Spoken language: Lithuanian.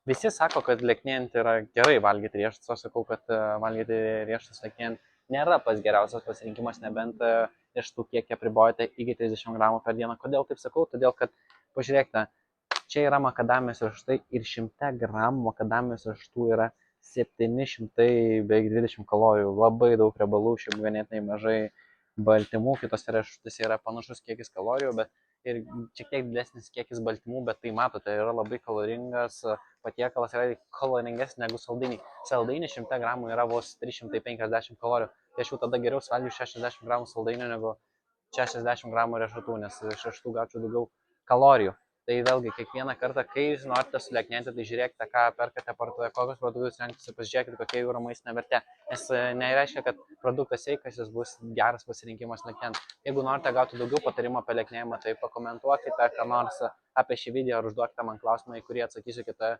Visi sako, kad lieknėjant yra gerai valgyti riešutus, aš sakau, kad valgyti riešutus lieknėjant nėra pats geriausias pasirinkimas, nebent riešutų kiekį apribojate iki 30 gramų per dieną. Kodėl taip sakau? Todėl, kad pažiūrėkite, čia yra makadamijos riešutai ir 100 gramų makadamijos riešutų yra 720 kalorijų, labai daug riebalų, šiaip ganėtinai mažai baltymų, kitose riešutuose yra panašus kiekis kalorijų, bet ir šiek tiek didesnis kiekis baltymų, bet tai matote, yra labai kaloringas patiekalas, yra kaloringesnis negu saldainiai. Saldainiai 100 gramų yra vos 350 kalorijų, tai aš jau tada geriau suvalgiu 60 gramų saldainių negu 60 gramų riešutų, nes iš riešutų gaučiau daugiau kalorijų. Tai vėlgi, kiekvieną kartą, kai jūs norite sulieknėti, tai žiūrėkite, ką perkate parduotuvėje, kokius produktus renkasi, pasižiūrėkite, kokia jų yra maistinė vertė. Nes nereiškia, kad produktas sveikas, jis bus geras pasirinkimas lieknėjant. Jeigu norite gauti daugiau patarimų apie lieknėjimą, tai pakomentuokite ką nors apie šį video ar užduokite man klausimą, į kurį atsakysiu kitoje